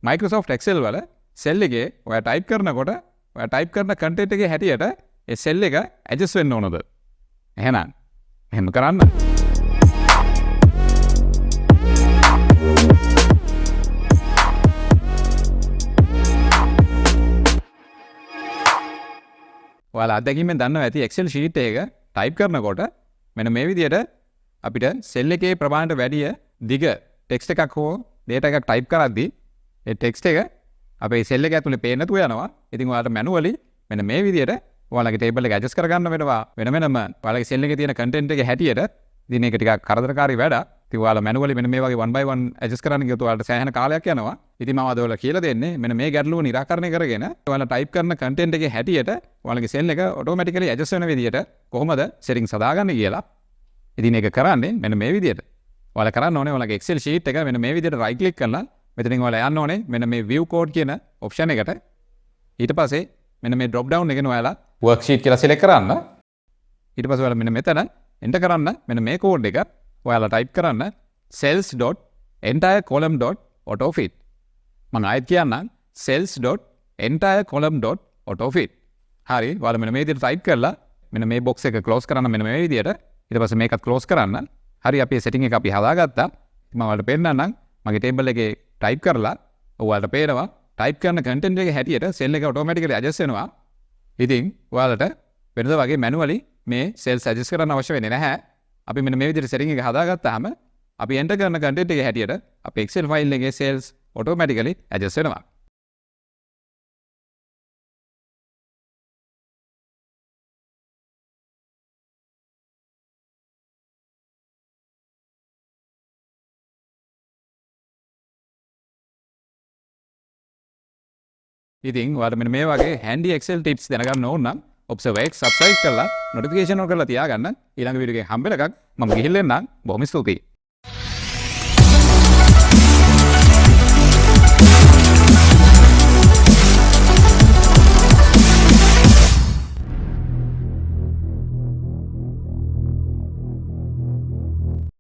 Microsoft Excel වල cell එකේ ඔයා type කරනකොට ඔයා type කරන content එකේ හැටියට ඒ cell එක adjust වෙන්න ඕනද? එහෙම කරන්න. ඔයාලා අත්දැකීමෙන් දන්නවා ඇති Excel sheet එක type කරනකොට මෙන්න මේ විදිහට අපිට cell එකේ ප්‍රමාණයට වැඩිය දිග text එකක් හෝ data එකක් type කරද්දී ඒ text එක අපේ cell එක ඇතුලේ පේන්න නැතුව යනවා. ඉතින් ඔයාලට manually මෙන්න මේ විදිහට ඔයාලගේ table එක adjust කරගන්න වෙනවා. වෙනම ඔයාලගේ cell එකේ තියෙන content එකේ හැටියට. ඉතින් මේක ටිකක් කරදරකාරී වැඩක්. ඉතින් ඔයාලා manually මෙන්න මේ වගේ one by one adjust කරන්න ගියොත් ඔයාලට සෑහෙන කාලයක් යනවා. ඉතින් මම අද ඔයාලට කියලා දෙන්නේ මෙන්න මේ ගැටලුව निराකරණය කරගෙන ඔයාලා type කරන content එකේ හැටියට ඔයාලගේ cell එක automatically adjust වෙන විදිහට කොහොමද settings හදාගන්නේ කියලා. ඉතින් ඒක කරන්නේ මෙන්න මේ විදිහට. ඔයාලා කරන්න ඕනේ ඔයාලගේ Excel sheet එක මෙන්න මේ විදිහට right click කරලා මෙතනින් ඔයාලා යන්න ඕනේ මෙන්න මේ view code කියන option එකට. ඊට පස්සේ මෙන්න මේ drop down එකෙන් ඔයාලා worksheet කියලා select කරන්න. ඊට පස්සේ ඔයාලා මෙන්න මෙතන enter කරන්න මෙන්න මේ code එක ඔයාලා type කරන්න cells.entirecolumn.autofit. මම ආයෙත් කියන්නම් cells.entirecolumn.autofit. හරි ඔයාලා මෙන්න මේ විදිහට type කරලා මෙන්න මේ box එක close කරන්න මෙන්න මේ විදිහට. ඊට පස්සේ මේකත් close කරන්න. හරි අපි setting එක අපි හදාගත්තා. මම ඔයාලට පෙන්නන්නම් මගේ table එකේ type කරලා ඔයාලට පේනවා type කරන content එකේ හැටියට cell එක automatically adjust වෙනවා. ඉතින් ඔයාලට වෙනද වගේ manually මේ cells adjust කරන්න අවශ්‍ය වෙන්නේ නැහැ. අපි මෙන්න මේ විදිහට setting එක හදාගත්තාම අපි enter කරන content එකේ හැටියට අපේ Excel file එකේ cells automatically adjust වෙනවා. ඉතින් ඔයාලට මෙන්න මේ වගේ handy Excel tips දැනගන්න ඕන නම් observe X subscribe කරලා notification on කරලා තියාගන්න. ඊළඟ වීඩියෝ එකේ හම්බෙලකක් මම ගිහින් එන්නම්. බොහොම ස්තුතියි.